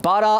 12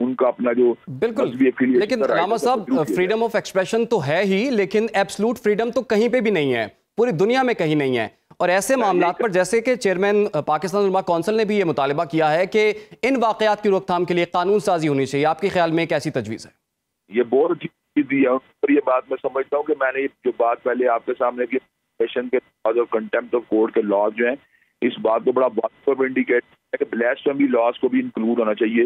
ان کا اپنا جو بالکل، لیکن علامہ صاحب فریڈم آف ایکسپریشن تو ہے ہی، لیکن ایبسلوٹ فریڈم تو کہیں پہ بھی نہیں ہے، پوری دنیا میں کہیں نہیں ہے. اور ایسے معاملات پر جیسے کہ چیئرمین پاکستان علماء کونسل نے بھی یہ مطالبہ کیا ہے کہ ان واقعات کی روک تھام کے لیے قانون سازی ہونی چاہیے، آپ کے خیال میں ایک ایسی تجویز ہے؟ یہ بہت اچھی چیز ہے، اور یہ بات میں سمجھتا ہوں کہ میں نے جو بات پہلے آپ کے سامنے کی کے اور کنٹمپٹ آف کورٹ کے لاز جو ہیں، اس بات کو بڑا واضح انڈیکیٹ ہے کہ بلیسفیمی لاز کو بھی انکلوڈ ہونا چاہیے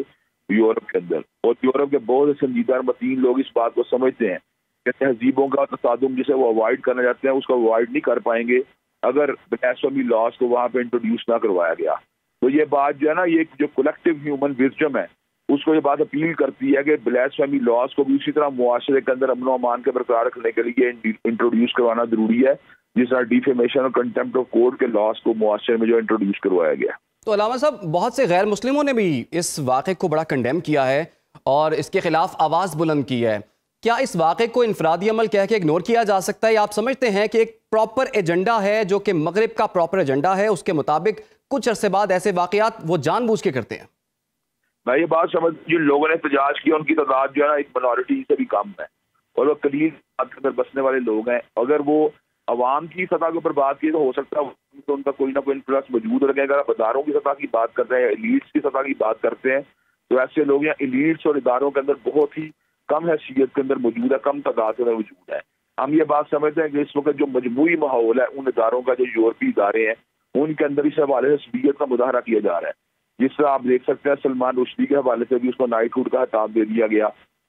یورپ کے اندر. اور یورپ کے بہت سے سنجیدہ اور متین لوگ اس بات کو سمجھتے ہیں کہ تہذیبوں کا تصادم جسے وہ اوائڈ کرنا چاہتے ہیں اس کو اوائڈ نہیں کر پائیں گے اگر بلیسفیمی لاز کو وہاں پہ انٹروڈیوس نہ کروایا گیا. تو یہ بات جو ہے نا، یہ جو کلیکٹیو ہیومن وزڈم ہے اس کو یہ بات اپیل کرتی ہے کہ بلیسفیمی لاز کو بھی اسی طرح معاشرے کے اندر امن و امان کے برقرار رکھنے کے لیے انٹروڈیوس کروانا ضروری ہے جس طرح ڈیفیمیشن اور کنٹمپٹ آف کورٹ کے لاز کو معاشرے میں جو انٹروڈیوس کروایا گیا. تو علامہ صاحب، بہت سے غیر مسلموں نے بھی اس واقعے کو بڑا کنڈیم کیا ہے اور اس کے خلاف آواز بلند کی ہے. کیا اس واقعے کو انفرادی عمل کہہ کے اگنور کیا جا سکتا ہے، یا آپ سمجھتے ہیں کہ ایک پراپر ایجنڈا ہے جو کہ مغرب کا پراپر ایجنڈا ہے، اس کے مطابق کچھ عرصے بعد ایسے واقعات وہ جان بوجھ کے کرتے ہیں؟ میں یہ بات سمجھ، جن لوگوں نے احتجاج کیا ان کی تعداد جو ہے نا ایک مائنورٹی سے بھی کم ہے، اور وہ قلیل کے اندر بسنے والے لوگ ہیں. اگر وہ عوام کی سطح کے اوپر بات کی تو ہو سکتا ہے تو ان کا کوئی نہ کوئی انفلوئنس موجود رہے گا. اگر اداروں کی سطح کی بات کرتے ہیں، ایلیٹس کی سطح کی بات کرتے ہیں، تو ایسے لوگ یا ایلیٹس اور اداروں کے اندر بہت ہی کم حیثیت کے اندر موجود ہے، کم تعداد کے اندر موجود ہے. ہم یہ بات سمجھتے ہیں کہ اس وقت جو مجموعی ماحول ہے ان اداروں کا، جو یورپی ادارے ہیں ان کے اندر اس حوالے سے سبیت کا مظاہرہ کیا جا رہا ہے. جس طرح آپ دیکھ سکتے ہیں سلمان رشدی کے حوالے سے بھی اس کو نائٹ ہوڈ کا خطاب دے دیا گیا.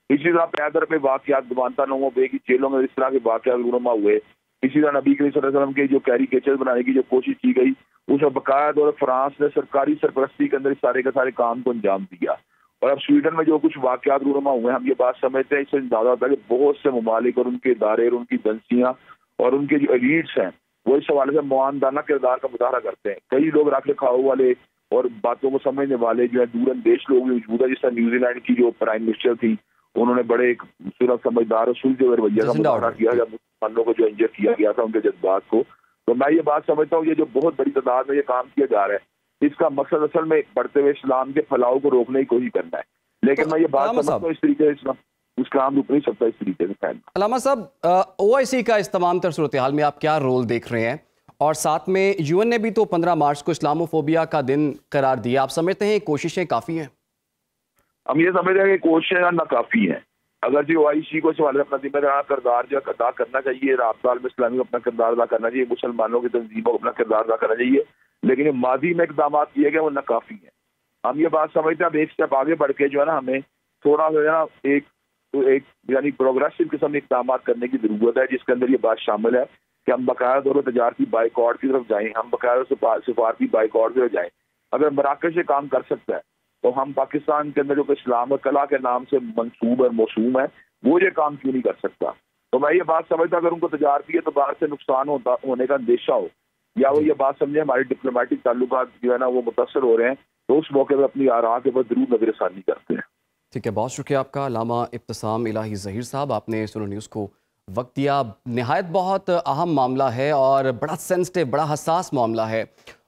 اسی طرح پیدر پہ واقعات گوانتانامو بے کی جیلوں میں اس طرح کے واقعات رونما ہوئے. اسی طرح نبی کریم صلی اللہ علیہ وسلم کے جو کیریکیچر بنانے کی جو کوشش کی گئی، اس میں باقاعدہ اور فرانس نے سرکاری سرپرستی کے اندر اس سارے کے سارے کام کو انجام دیا. اور اب سویڈن میں جو کچھ واقعات رونما ہوئے ہیں، ہم یہ بات سمجھتے ہیں اس سے اندازہ ہوتا ہے کہ بہت سے ممالک اور ان کے ادارے اور ان کی ایجنسیاں اور ان کے جو ایلیٹس ہیں وہ اس حوالے سے معاندانہ کردار کا مظاہرہ کرتے ہیں. کئی لوگ رکھ رکھاؤ والے اور باتوں کو سمجھنے والے جو ہے دور اندیش لوگ بھی موجود ہیں. جس طرح نیوزی لینڈ کی جو پرائم منسٹر تھی، انہوں نے بڑے ایک سمجھدار اور سلجھے ہوئے رویے کا مظاہرہ کیا جب مسلمانوں کو جو انجر کیا گیا تھا ان کے جذبات کو. تو میں یہ بات سمجھتا ہوں یہ جو بہت بڑی تعداد میں یہ کام کیا جا رہا ہے، اس کا مقصد اصل میں بڑھتے ہوئے اسلام کے پھیلاؤ کو روکنے کی کوشش کرنا ہے. لیکن میں یہ بات سمجھتا ہوں اس طریقے سے اس کام رک نہیں سکتا اس طریقے سے. علامہ صاحب، OIC کا اس تمام تر صورتحال میں آپ کیا رول دیکھ رہے ہیں؟ اور ساتھ میں UN نے بھی تو 15 مارچ کو اسلاموفوبیا کا دن قرار دیا. آپ سمجھتے ہیں کوششیں کافی ہیں؟ ہم یہ سمجھتے ہیں کہ کوششیں ناکافی ہیں. اگر جو OIC کو اس حوالے سے اپنا ذمہ دار کردار جو ادا کرنا چاہیے، رابطہ عالم اسلامی کو اپنا کردار ادا کرنا چاہیے، مسلمانوں کی تنظیموں کو اپنا کردار ادا کرنا چاہیے، لیکن یہ ماضی میں اقدامات کیے گئے وہ ناکافی ہیں. ہم یہ بات سمجھتے ہیں اب ایک اسٹیپ آگے بڑھ کے جو ہے نا ہمیں تھوڑا سا نا ایک یعنی پروگریسو قسم اقدامات کرنے کی ضرورت ہے، جس کے اندر یہ بات شامل ہے کہ ہم باقاعدہ طور پر تجارتی بائیکاٹ کی طرف جائیں، ہم باقاعدہ سفارتی بائیکاٹ کی طرف جائیں. اگر مراکش یہ کام کر سکتا ہے تو ہم پاکستان کے اندر جو کہ اسلام و کلا کے نام سے منسوب اور موسوم ہے وہ یہ کام کیوں نہیں کر سکتا؟ تو میں یہ بات سمجھتا اگر ان کو تجارتی اعتبار سے نقصان ہونے کا اندیشہ ہو، یا وہ یہ بات سمجھے ہمارے ڈپلومیٹک تعلقات جو ہے نا وہ متاثر ہو رہے ہیں، تو اس موقع پر اپنی آراء کے بعد ضرور نظر ثانی کرتے ہیں. ٹھیک ہے، بہت شکریہ آپ کا علامہ ابتسام الہی ظہیر صاحب، آپ نے سنو نیوز کو وقت دیا. نہایت بہت اہم معاملہ ہے اور بڑا سینسٹیو، بڑا حساس معاملہ ہے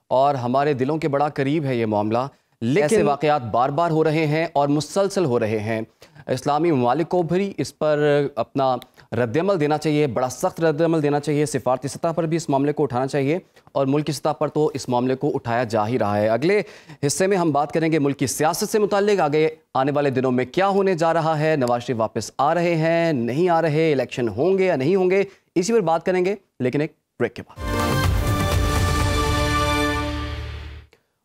اور ہمارے دلوں کے بڑا قریب ہے یہ معاملہ، لیکن ایسے واقعات بار بار ہو رہے ہیں اور مسلسل ہو رہے ہیں. اسلامی ممالک کو بھی اس پر اپنا رد عمل دینا چاہیے، بڑا سخت رد عمل دینا چاہیے. سفارتی سطح پر بھی اس معاملے کو اٹھانا چاہیے اور ملک کی سطح پر تو اس معاملے کو اٹھایا جا ہی رہا ہے. اگلے حصے میں ہم بات کریں گے ملک کی سیاست سے متعلق، آگے آنے والے دنوں میں کیا ہونے جا رہا ہے. نواز شریف واپس آ رہے ہیں، نہیں آ رہے، الیکشن ہوں گے یا نہیں ہوں گے، اسی پر بات کریں گے لیکن ایک بریک کے بعد.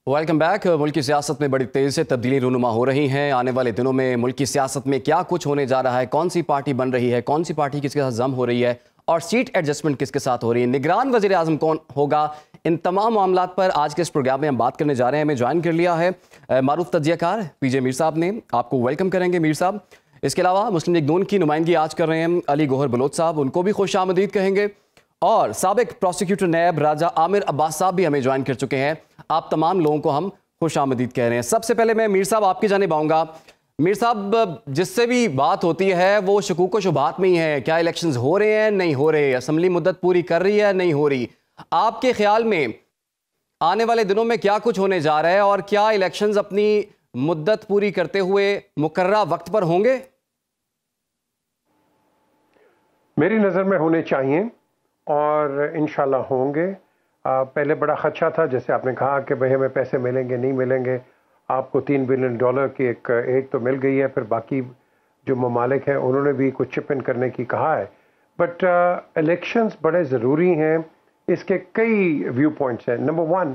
Welcome back. ملک کی سیاست میں بڑی تیزی سے تبدیلی رونما ہو رہی ہیں. آنے والے دنوں میں ملک کی سیاست میں کیا کچھ ہونے جا رہا ہے، کون سی پارٹی بن رہی ہے، کون سی پارٹی کس کے ساتھ ضم ہو رہی ہے اور سیٹ ایڈجسٹمنٹ کس کے ساتھ ہو رہی ہے، نگران وزیر اعظم کون ہوگا، ان تمام معاملات پر آج کے اس پروگرام میں ہم بات کرنے جا رہے ہیں. ہمیں جوائن کر لیا ہے معروف تجزیہ کار PJ میر صاحب نے. آپ کو ویلکم کریں گے میر صاحب. اس کے علاوہ مسلم لیگ نون کی نمائندگی آج کر رہے ہیں علی گوہر بلوچ صاحب، ان کو بھی خوش آمدید کہیں گے. اور سابق پروسیکیوٹر نیب راجہ عامر عباس صاحب بھی ہمیں جوائن کر چکے ہیں. آپ تمام لوگوں کو ہم خوش آمدید کہہ رہے ہیں. سب سے پہلے میں میر صاحب آپ کی جانب آؤں گا. میر صاحب، جس سے بھی بات ہوتی ہے وہ شکوک و شبہات میں ہی ہے، کیا الیکشنز ہو رہے ہیں نہیں ہو رہے، اسمبلی مدت پوری کر رہی ہے نہیں ہو رہی. آپ کے خیال میں آنے والے دنوں میں کیا کچھ ہونے جا رہا ہے اور کیا الیکشنز اپنی مدت پوری کرتے ہوئے مقررہ وقت پر ہوں گے؟ میری نظر میں ہونے چاہیے اور انشاءاللہ ہوں گے. پہلے بڑا خدشہ تھا، جیسے آپ نے کہا کہ بھئی ہمیں پیسے ملیں گے نہیں ملیں گے. آپ کو $3 بلین کی ایک ایج تو مل گئی ہے، پھر باقی جو ممالک ہیں انہوں نے بھی کچھ چپ ان کرنے کی کہا ہے. بٹ الیکشنز بڑے ضروری ہیں. اس کے کئی ویو پوائنٹس ہیں. نمبر 1،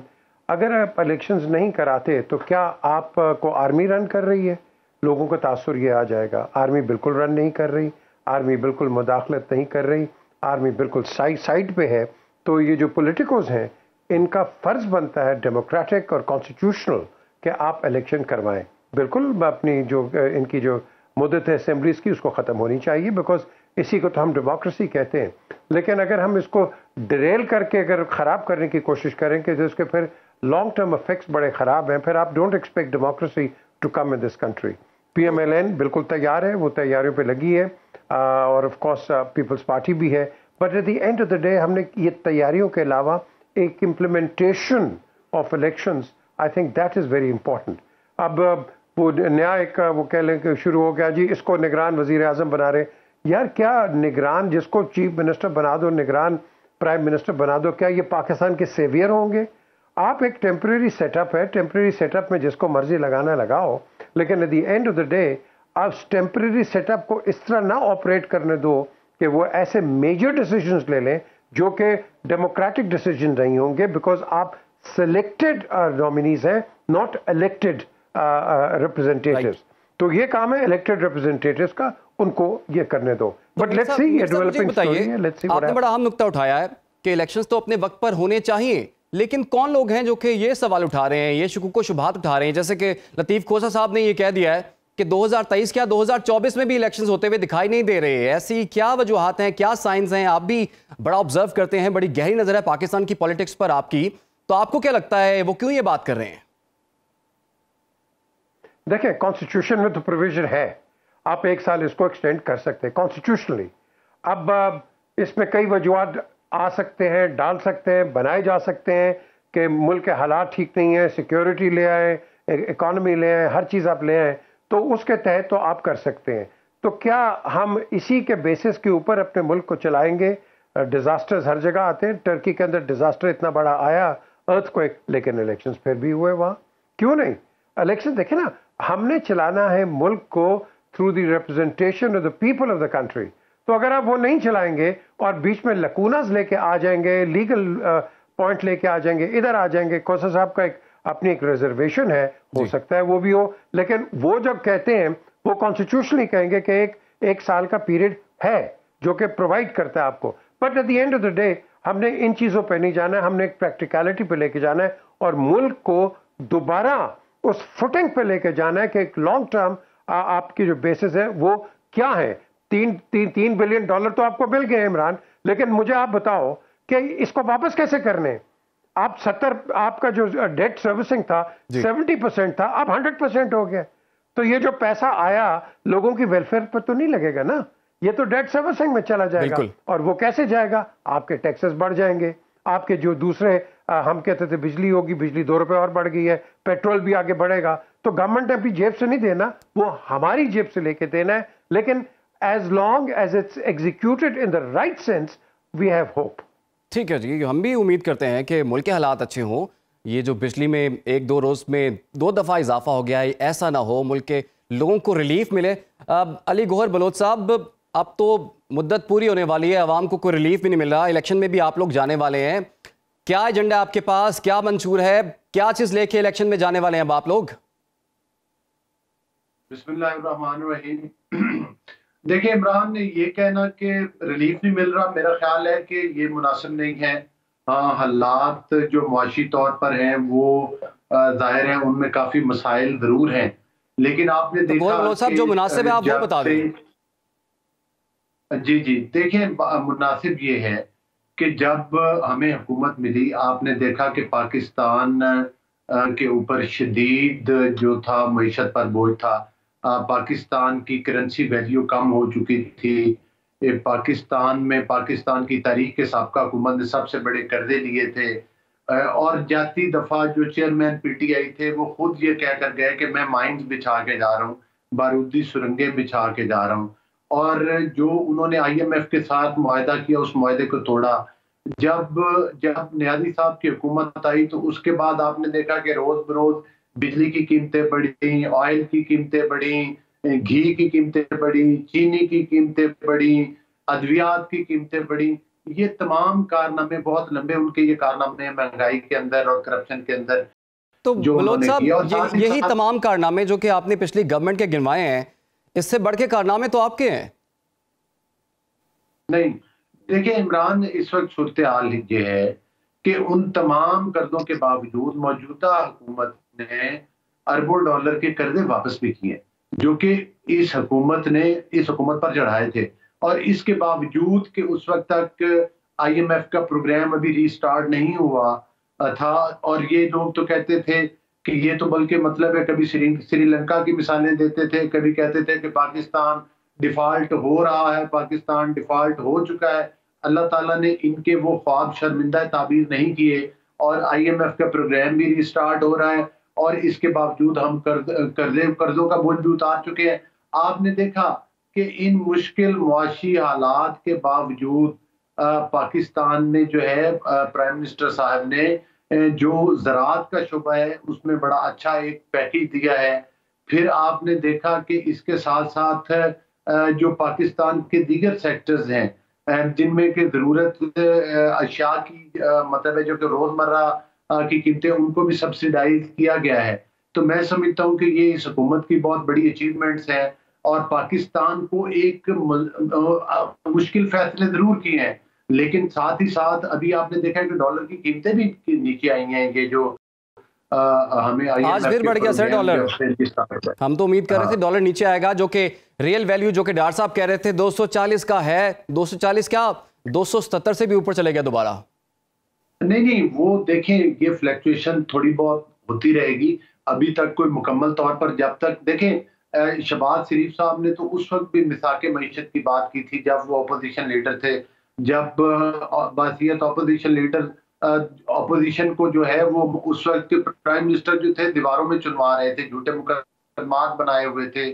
اگر آپ الیکشنز نہیں کراتے تو کیا آپ کو آرمی رن کر رہی ہے؟ لوگوں کو تاثر یہ آ جائے گا آرمی بالکل رن نہیں کر رہی، آرمی بالکل مداخلت نہیں کر رہی، آرمی بالکل سائڈ پہ ہے. تو یہ جو پولیٹیکوز ہیں ان کا فرض بنتا ہے ڈیموکریٹک اور کانسٹیٹیوشنل کہ آپ الیکشن کروائیں. بالکل اپنی جو ان کی جو مدت ہے اسمبلیز کی اس کو ختم ہونی چاہیے، بیکاز اسی کو تو ہم ڈیموکریسی کہتے ہیں. لیکن اگر ہم اس کو ڈریل کر کے اگر خراب کرنے کی کوشش کریں کہ جس کے پھر لانگ ٹرم افیکٹس بڑے خراب ہیں، پھر آپ don't expect democracy to come in this country. PMLN بالکل تیار ہے، وہ تیاریوں پہ لگی ہے، اور آف کورس پیپلز پارٹی بھی ہے. But at the end of the day ہم نے یہ تیاریوں کے علاوہ ایک implementation of elections, I think that is very important. اب وہ نیا ایک وہ کہہ لیں کہ شروع ہو گیا جی اس کو نگران وزیر اعظم بنا رہے. یار کیا نگران جس کو چیف منسٹر بنا دو، نگران پرائم منسٹر بنا دو، کیا یہ پاکستان کے سیویئر ہوں گے؟ آپ ایک ٹیمپریری سیٹ اپ ہے، ٹیمپریری سیٹ اپ میں جس کو مرضی لگانا لگاؤ، لیکن at the end of the day آپ ٹیمپریری سیٹ اپ کو اس طرح نہ آپریٹ کرنے دو کہ وہ ایسے میجر ڈیسیجنز لے لیں جو کہ ڈیموکریٹک ڈیسیجن نہیں ہوں گے، بیکاز آپ سلیکٹڈ نامینیز ہیں، ناٹ الیکٹڈ ریپرزینٹیٹیوز. تو یہ کام ہے الیکٹڈ ریپرزینٹیٹیوز کا، ان کو یہ کرنے دو. بٹ لیٹس سی، یہ ڈیولپنگ اسٹوری ہے. Let's see. آپ نے بڑا اہم نقطہ اٹھایا ہے کہ الیکشنز تو اپنے وقت پر ہونے چاہیے، لیکن کون لوگ ہیں جو کہ یہ سوال اٹھا رہے ہیں، یہ شکوک و شبہات اٹھا رہے ہیں؟ جیسے کہ لطیف کھوسہ صاحب نے یہ کہہ دیا ہے کہ 2023 کیا 2024 میں بھی الیکشنز ہوتے ہوئے دکھائی نہیں دے رہے. ایسی کیا وجوہات ہیں، کیا سائنس ہیں؟ آپ بھی بڑا آبزرو کرتے ہیں، بڑی گہری نظر ہے پاکستان کی پولیٹکس پر آپ کی، تو آپ کو کیا لگتا ہے وہ کیوں یہ بات کر رہے ہیں؟ دیکھیں، کانسٹیٹیوشن میں تو پروویژن ہے، آپ 1 سال اس کو ایکسٹینڈ کر سکتے ہیں کانسٹیٹیوشنلی. اب اس میں کئی وجوہات آ سکتے ہیں، ڈال سکتے ہیں، بنائے جا سکتے ہیں کہ ملک کے حالات ٹھیک نہیں ہیں، سیکیورٹی لے آئیں، اکانومی لے آئیں، ہر چیز آپ لے آئیں، تو اس کے تحت تو آپ کر سکتے ہیں. تو کیا ہم اسی کے بیسس کے اوپر اپنے ملک کو چلائیں گے؟ ڈیزاسٹرز ہر جگہ آتے ہیں، ٹرکی کے اندر ڈیزاسٹر اتنا بڑا آیا، ارتھ کوئک، لیکن الیکشنز پھر بھی ہوئے وہاں. کیوں نہیں؟ الیکشن دیکھیں نا، ہم نے چلانا ہے ملک کو through the representation of the people of the country. تو اگر آپ وہ نہیں چلائیں گے اور بیچ میں لکوناز لے کے آ جائیں گے، لیگل پوائنٹ لے کے آ جائیں گے، ادھر آ جائیں گے، کوسا صاحب کا اپنی ایک ریزرویشن ہے، ہو سکتا ہے وہ بھی ہو، لیکن وہ جب کہتے ہیں وہ کانسٹیٹیوشنلی کہیں گے کہ ایک سال کا پیریڈ ہے جو کہ پرووائڈ کرتا ہے آپ کو. But at the end of the day ہم نے ان چیزوں پہ نہیں جانا ہے، ہم نے ایک پریکٹیکلٹی پہ لے کے جانا ہے اور ملک کو دوبارہ اس فوٹنگ پہ لے کے جانا ہے کہ ایک لانگ ٹرم آپ کی جو بیسس ہے وہ کیا ہے. $3 بلین تو آپ کو مل گئے عمران، لیکن مجھے آپ بتاؤ کہ اس کو واپس کیسے کرنے؟ آپ کا جو ڈیٹ سروسنگ تھا 70% تھا، اب 100% ہو گیا. تو یہ جو پیسہ آیا لوگوں کی ویلفیئر پر تو نہیں لگے گا نا، یہ تو ڈیٹ سروسنگ میں چلا جائے گا. اور وہ کیسے جائے گا؟ آپ کے ٹیکسز بڑھ جائیں گے، آپ کے جو دوسرے ہم کہتے تھے بجلی ہوگی، بجلی $2 اور بڑھ گئی ہے، پیٹرول بھی آگے بڑھے گا. تو گورنمنٹ نے اپنی جیب سے نہیں دینا، وہ ہماری جیب سے لے کے دینا ہے. لیکن as long as it's executed in the right sense, we have hope. ٹھیک ہے جی، ہم بھی امید کرتے ہیں کہ ملک کے حالات اچھے ہوں. یہ جو بجلی میں 1-2 روز میں 2 دفعہ اضافہ ہو گیا ہے، ایسا نہ ہو، ملک کے لوگوں کو ریلیف ملے. علی گوہر بلوچ صاحب، اب تو مدت پوری ہونے والی ہے، عوام کو کوئی ریلیف بھی نہیں مل رہا، الیکشن میں بھی آپ لوگ جانے والے ہیں، کیا ایجنڈا آپ کے پاس، کیا منشور ہے، کیا چیز لے کے الیکشن میں جانے والے ہیں اب آپ لوگ؟ بسم اللہ الرحمن الرحیم. دیکھیں، عمران نے یہ کہنا کہ ریلیف نہیں مل رہا، میرا خیال ہے کہ یہ مناسب نہیں ہے. حالات جو معاشی طور پر ہیں وہ ظاہر ہیں، ان میں کافی مسائل ضرور ہیں، لیکن آپ نے دیکھا صاحب جو مناسب ہے آپ وہ بتا دیں. جی دیکھیں، مناسب یہ ہے کہ جب ہمیں حکومت ملی، آپ نے دیکھا کہ پاکستان کے اوپر شدید جو تھا معیشت پر بوجھ تھا، پاکستان کی کرنسی ویلیو کم ہو چکی تھی، پاکستان کی تاریخ کے سابقہ حکومت نے سب سے بڑے قرضے لیے تھے، اور جاتی دفعہ جو چیئرمین پی ٹی آئی تھے وہ خود یہ کہہ کر گئے کہ میں مائنز بچھا کے جا رہا ہوں، بارودی سرنگیں بچھا کے جا رہا ہوں، اور جو انہوں نے آئی ایم ایف کے ساتھ معاہدہ کیا اس معاہدے کو توڑا۔ جب نیازی صاحب کی حکومت آئی تو اس کے بعد آپ نے دیکھا کہ روز بروز بجلی کی قیمتیں بڑھی، آئل کی قیمتیں بڑھی، گھی کی قیمتیں بڑھی، چینی کی قیمتیں بڑھی، ادویات کی قیمتیں بڑھی۔ یہ تمام کارنامے بہت لمبے ان کے یہ کارنامے مہنگائی کے اندر اور کرپشن کے اندر تو جو انہوں بلوچ نے صاحب کیا، اور یہی تمام کارنامے جو کہ آپ نے پچھلی گورنمنٹ کے گنوائے ہیں، اس سے بڑھ کے کارنامے تو آپ کے ہیں۔ نہیں دیکھیں عمران، اس وقت صورتحال یہ ہے کہ ان تمام قرضوں کے باوجود موجودہ حکومت نے اربوں ڈالر کے قرضے واپس بھی کیے جو کہ اس حکومت پر چڑھائے تھے، اور اس کے باوجود کہ اس وقت تک آئی ایم ایف کا پروگرام ابھی ری سٹارٹ نہیں ہوا تھا، اور یہ لوگ تو کہتے تھے کہ یہ تو بلکہ مطلب ہے، کبھی سری لنکا کی مثالیں دیتے تھے، کبھی کہتے تھے کہ پاکستان ڈیفالٹ ہو رہا ہے، پاکستان ڈیفالٹ ہو چکا ہے۔ اللہ تعالیٰ نے ان کے وہ خواب شرمندہ تعبیر نہیں کیے، اور آئی ایم ایف کا پروگرام بھی ری سٹارٹ ہو رہا ہے، اور اس کے باوجود ہم قرضوں کا بوجھ بھی اتار چکے ہیں۔ آپ نے دیکھا کہ ان مشکل معاشی حالات کے باوجود پاکستان نے جو ہے پرائم منسٹر صاحب نے جو زراعت کا شعبہ ہے اس میں بڑا اچھا ایک پیکیج دیا ہے۔ پھر آپ نے دیکھا کہ اس کے ساتھ ساتھ جو پاکستان کے دیگر سیکٹرز ہیں جن میں کہ ضرورت اشیاء کی مطلب ہے جو کہ روزمرہ کی قیمتیں، ان کو بھی سبسیڈائز کیا گیا ہے۔ تو میں سمجھتا ہوں کہ یہ اس حکومت کی بہت بڑی اچیومنٹس ہیں، اور پاکستان کو ایک مشکل فیصلے ضرور کیے ہیں، لیکن ساتھ ہی ساتھ ابھی آپ نے دیکھا کہ ڈالر کی قیمتیں بھی نیچے آئی ہیں۔ یہ جو ہمیں آج پھر بڑھ گیا سر ڈالر، ہم تو امید کر رہے تھے ڈالر نیچے آئے گا، جو کہ ریل ویلیو جو کہ ڈاکٹر صاحب کہہ رہے تھے 240 کا ہے، 240 کیا 270 سے بھی اوپر چلے گیا دوبارہ۔ نہیں وہ دیکھیں یہ فلیکچویشن تھوڑی بہت ہوتی رہے گی، ابھی تک کوئی مکمل طور پر جب تک دیکھیں شہباز شریف صاحب نے تو اس وقت بھی مساق معیشت کی بات کی تھی جب وہ اپوزیشن لیڈر تھے، جب بحیثیت اپوزیشن لیڈر اپوزیشن کو جو ہے وہ اس وقت کے پرائم منسٹر جو تھے دیواروں میں چنوا رہے تھے، جھوٹے مقدمات بنائے ہوئے تھے،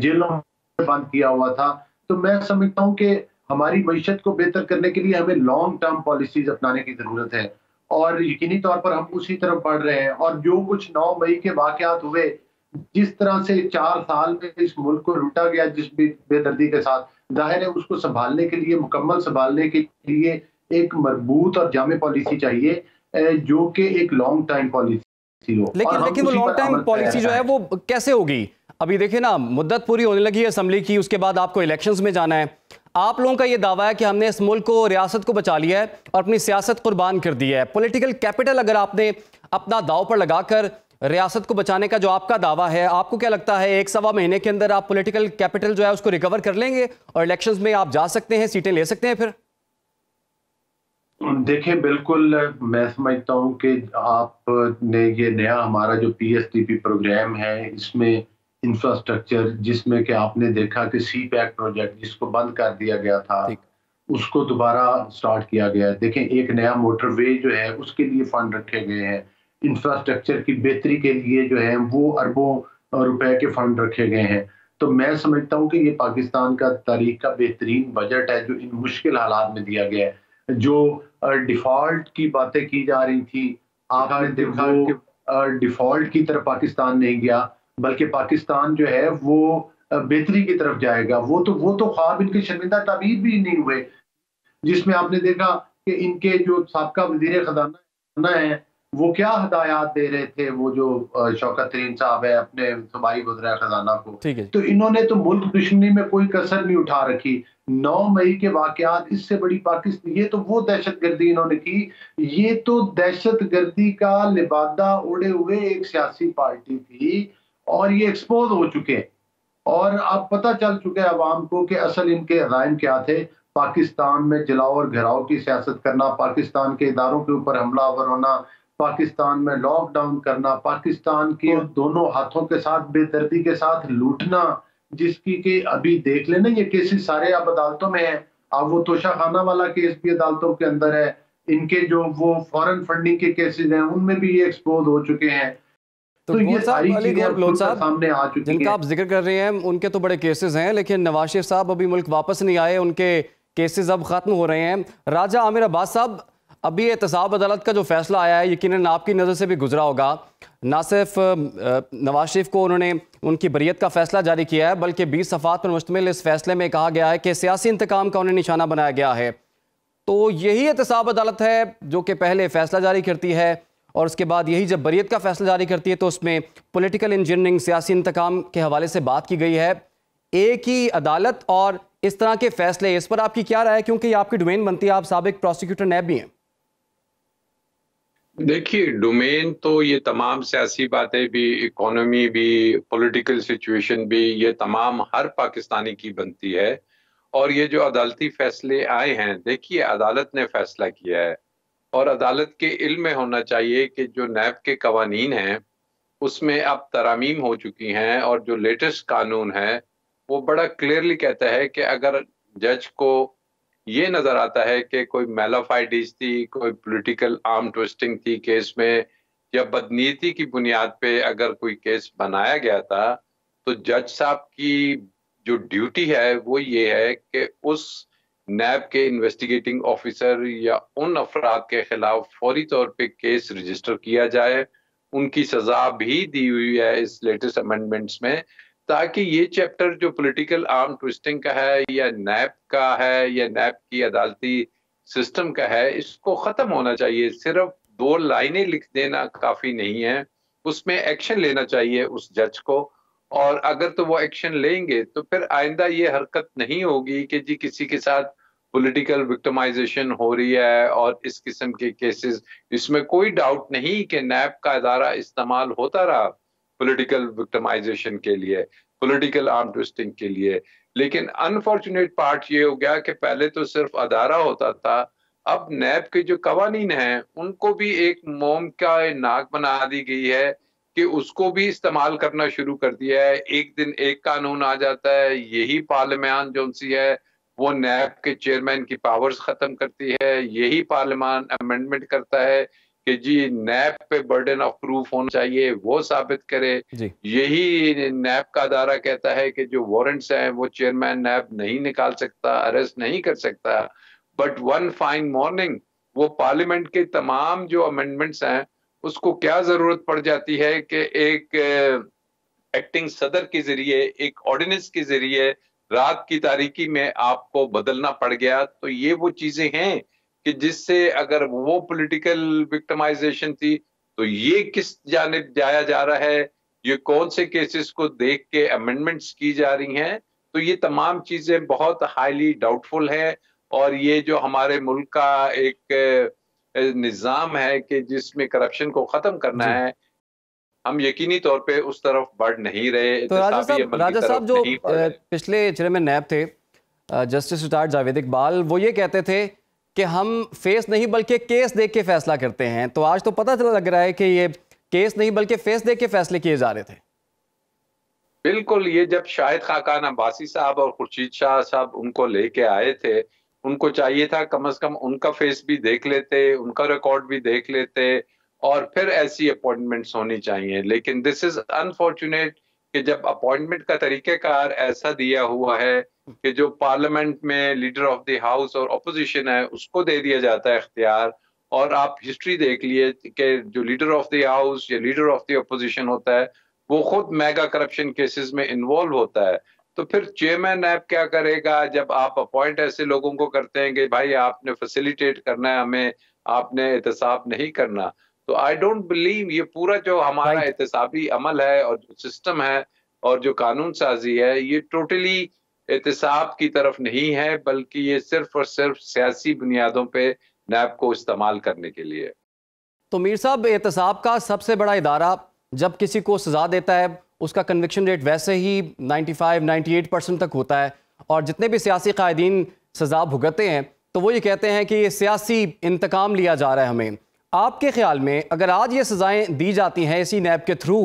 جیلوں میں بند کیا ہوا تھا۔ تو میں سمجھتا ہوں کہ ہماری معیشت کو بہتر کرنے کے لیے ہمیں لانگ ٹرم پالیسیز اپنانے کی ضرورت ہے، اور یقینی طور پر ہم اسی طرف بڑھ رہے ہیں۔ اور جو کچھ 9 مئی کے واقعات ہوئے، جس طرح سے 4 سال میں اس ملک کو لوٹا گیا جس بے دردی کے ساتھ، ظاہر ہے اس کو سنبھالنے کے لیے، مکمل سنبھالنے کے لیے ایک مربوط اور جامع پالیسی چاہیے جو کہ ایک لانگ ٹائم پالیسی ہو۔ لیکن وہ لانگ ٹائم پالیسی جو ہے وہ کیسے ہوگی؟ ابھی دیکھیں نا، مدت پوری ہونے لگی ہے اسمبلی کی، اس کے بعد آپ کو الیکشنز میں جانا ہے۔ آپ لوگوں کا یہ دعویٰ ہے کہ ہم نے اس ملک کو، ریاست کو بچا لیا ہے اور اپنی سیاست قربان کر دی ہے۔ پولیٹیکل کیپٹل اگر آپ نے اپنا داؤ پر لگا کر ریاست کو بچانے کا جو آپ کا دعویٰ ہے، آپ کو کیا لگتا ہے 1-1.25 مہینے کے اندر آپ پولیٹیکل کیپٹل جو ہے اس کو ریکور کر لیں گے اور الیکشنز میں آپ جا سکتے ہیں، سیٹیں لے سکتے ہیں؟ پھر دیکھیں بالکل میں سمجھتا ہوں کہ آپ نے یہ نیا ہمارا جو P S T P program ہے، اس میں انفراسٹرکچر، جس میں کہ آپ نے دیکھا کہ سی پیک پروجیکٹ جس کو بند کر دیا گیا تھا اس کو دوبارہ سٹارٹ کیا گیا ہے۔ دیکھیں ایک نیا موٹر وے جو ہے اس کے لیے فنڈ رکھے گئے ہیں، انفراسٹرکچر کی بہتری کے لیے جو ہے وہ اربوں روپے کے فنڈ رکھے گئے ہیں۔ تو میں سمجھتا ہوں کہ یہ پاکستان کا تاریخ کا بہترین بجٹ ہے جو ان مشکل حالات میں دیا گیا ہے۔ جو ڈیفالٹ کی باتیں کی جا رہی تھی، آپ نے دیکھا کہ ڈیفالٹ کی طرف پاکستان نہیں گیا، بلکہ پاکستان جو ہے وہ بہتری کی طرف جائے گا۔ وہ تو خواب ان کے شرمندہ تعبیر بھی نہیں ہوئے، جس میں آپ نے دیکھا کہ ان کے جو سابقہ وزیر خزانہ ہیں وہ کیا ہدایات دے رہے تھے، وہ جو شوکت ترین صاحب ہے اپنے صوبائی وزراء خزانہ کو، تو انہوں نے تو ملک دشمنی میں کوئی کسر نہیں اٹھا رکھی۔ 9 مئی کے واقعات، اس سے بڑی پاکستان، یہ تو وہ دہشت گردی انہوں نے کی، یہ تو دہشت گردی کا لبادہ اڑے ہوئے ایک سیاسی پارٹی تھی، اور یہ ایکسپوز ہو چکے، اور اب پتہ چل چکے عوام کو کہ اصل ان کے عزائم کیا تھے۔ پاکستان میں جلاؤ اور گھراؤ کی سیاست کرنا، پاکستان کے اداروں کے اوپر حملہ آور ہونا، پاکستان میں لاک ڈاؤن کرنا، پاکستان کے دونوں ہاتھوں کے ساتھ بے دردی کے ساتھ لوٹنا، جس کی کہ ابھی دیکھ لینا یہ کیسز سارے اب عدالتوں میں ہیں۔ اب وہ توشہ خانہ والا کیس بھی عدالتوں کے اندر ہے، ان کے جو وہ فورن فنڈنگ کے کیسز ہیں ان میں بھی یہ ایکسپوز ہو چکے ہیں. تو یہ ساری چیزیں سامنے آ چکی ہیں جن کا آپ ذکر کر رہے ہیں ان کے تو بڑے کیسز ہیں، لیکن نواز شریف صاحب ابھی ملک واپس نہیں آئے، ان کے کیسز اب ختم ہو رہے ہیں. راجہ عامر عباس صاحب، ابھی احتساب عدالت کا جو فیصلہ آیا ہے یقیناً آپ کی نظر سے بھی گزرا ہوگا. نہ صرف نواز شریف کو انہوں نے ان کی بریت کا فیصلہ جاری کیا ہے، بلکہ 20 صفحات پر مشتمل اس فیصلے میں کہا گیا ہے کہ سیاسی انتقام کا انہیں نشانہ بنایا گیا ہے. تو یہی احتساب عدالت ہے جو کہ پہلے فیصلہ جاری کرتی ہے اور اس کے بعد یہی جب بریت کا فیصلہ جاری کرتی ہے تو اس میں پولیٹیکل انجینئرنگ، سیاسی انتقام کے حوالے سے بات کی گئی ہے. ایک ہی عدالت اور اس طرح کے فیصلے، اس پر آپ کی کیا رائے ہے؟ کیونکہ یہ آپ کی ڈومین بنتی ہے، آپ سابق پروسیکیوٹر نیب بھی ہیں. دیکھیے، ڈومین تو یہ تمام سیاسی باتیں بھی، اکانومی بھی، پولیٹیکل سچویشن بھی، یہ تمام ہر پاکستانی کی بنتی ہے. اور یہ جو عدالتی فیصلے آئے ہیں، دیکھیے عدالت نے فیصلہ کیا ہے اور عدالت کے علم میں ہونا چاہیے کہ جو نیب کے قوانین ہیں اس میں اب ترامیم ہو چکی ہیں، اور جو لیٹسٹ قانون ہے وہ بڑا کلیئرلی کہتا ہے کہ اگر جج کو یہ نظر آتا ہے کہ کوئی میلافائڈیز تھی، کوئی پولیٹیکل آرم ٹویسٹنگ تھی کیس میں، یا بدنیتی کی بنیاد پہ اگر کوئی کیس بنایا گیا تھا، تو جج صاحب کی جو ڈیوٹی ہے وہ یہ ہے کہ اس نیب کے انویسٹیگیٹنگ آفیسر یا ان افراد کے خلاف فوری طور پہ کیس رجسٹر کیا جائے. ان کی سزا بھی دی ہوئی ہے اس لیٹسٹ امینڈمنٹس میں، تاکہ یہ چیپٹر جو پولیٹیکل آرم ٹویسٹنگ کا ہے یا نیب کا ہے یا نیب کی عدالتی سسٹم کا ہے، اس کو ختم ہونا چاہیے. صرف 2 لائنیں لکھ دینا کافی نہیں ہے، اس میں ایکشن لینا چاہیے اس جج کو. اور اگر تو وہ ایکشن لیں گے تو پھر آئندہ یہ حرکت نہیں ہوگی کہ جی کسی کے ساتھ پولیٹیکل وکٹمائزیشن ہو رہی ہے اور اس قسم کے کیسز. اس میں کوئی ڈاؤٹ نہیں کہ نیب کا ادارہ استعمال ہوتا رہا پولیٹیکل وکٹمائزیشن کے لیے، پولیٹیکل آرم ٹویسٹنگ کے لیے. لیکن انفارچونیٹ پارٹ یہ ہو گیا کہ پہلے تو صرف ادارہ ہوتا تھا، اب نیب کے جو قوانین ہیں ان کو بھی ایک موم کا ناک بنا دی گئی ہے کہ اس کو بھی استعمال کرنا شروع کر دیا ہے. ایک دن ایک قانون آ جاتا ہے، یہی پارلیمان جو سی ہے وہ نیب کے چیئرمین کی پاورز ختم کرتی ہے، یہی پارلیمان امینڈمنٹ کرتا ہے کہ جی نیب پہ برڈن آف پروف ہونا چاہیے، وہ ثابت کرے. یہی نیب کا ادارہ کہتا ہے کہ جو وارنٹس ہیں وہ چیئرمین نیب نہیں نکال سکتا، اریسٹ نہیں کر سکتا. بٹ ون فائن مارننگ وہ پارلیمنٹ کے تمام جو امینڈمنٹس ہیں اس کو کیا ضرورت پڑ جاتی ہے کہ ایک ایکٹنگ صدر کے ذریعے، ایک آرڈیننس کے ذریعے رات کی تاریکی میں آپ کو بدلنا پڑ گیا. تو یہ وہ چیزیں ہیں کہ جس سے اگر وہ پولیٹیکل وکٹمائزیشن تھی تو یہ کس جانب جایا جا رہا ہے، یہ کون سے کیسز کو دیکھ کے امینڈمنٹس کی جا رہی ہیں. تو یہ تمام چیزیں بہت ہائیلی ڈاؤٹ فل ہیں. اور یہ جو ہمارے ملک کا ایک نظام ہے کہ جس میں کرپشن کو ختم کرنا ہے، ہم یقینی طور پہ اس طرف بڑھ نہیں رہے. تو راجہ صاحب جو پچھلے چیئرمین نیب تھے جسٹس ریٹائرڈ جاوید اقبال، وہ یہ کہتے تھے کہ ہم فیس نہیں بلکہ کیس دیکھ کے فیصلہ کرتے ہیں. تو آج تو پتہ چلا لگ رہا ہے کہ یہ کیس نہیں بلکہ فیس دیکھ کے فیصلے کیے جا رہے تھے. بالکل. یہ جب شاہد خاقان عباسی صاحب اور خورشید شاہ صاحب ان کو لے کے آئے تھے، ان کو چاہیے تھا کم از کم ان کا فیس بھی دیکھ لیتے، ان کا ریکارڈ بھی دیکھ لیتے، اور پھر ایسی اپوائنٹمنٹس ہونی چاہیے. لیکن دس از انفارچونیٹ کہ جب اپوائنٹمنٹ کا طریقہ کار ایسا دیا ہوا ہے کہ جو پارلیمنٹ میں لیڈر آف دی ہاؤس اور اپوزیشن ہے اس کو دے دیا جاتا ہے اختیار. اور آپ ہسٹری دیکھ لیے کہ جو لیڈر آف دی ہاؤس یا لیڈر آف دی اپوزیشن ہوتا ہے وہ خود میگا کرپشن کیسز میں انوالو ہوتا ہے. تو پھر چیئرمین نیب کیا کرے گا جب آپ اپوائنٹ ایسے لوگوں کو کرتے ہیں کہ بھائی آپ نے فیسیلیٹیٹ کرنا ہے ہمیں، آپ نے احتساب نہیں کرنا. تو آئی ڈونٹ بلیو یہ پورا جو ہمارا احتسابی عمل ہے اور جو سسٹم ہے اور جو قانون سازی ہے یہ ٹوٹلی احتساب کی طرف نہیں ہے، بلکہ یہ صرف اور صرف سیاسی بنیادوں پہ نیب کو استعمال کرنے کے لیے. تو میر صاحب، احتساب کا سب سے بڑا ادارہ جب کسی کو سزا دیتا ہے اس کا کنوکشن ریٹ ویسے ہی 95-98% تک ہوتا ہے، اور جتنے بھی سیاسی قائدین سزا بھگتتے ہیں تو وہ یہ کہتے ہیں کہ یہ سیاسی انتقام لیا جا رہا ہے ہمیں. آپ کے خیال میں اگر آج یہ سزائیں دی جاتی ہیں اسی نیب کے تھرو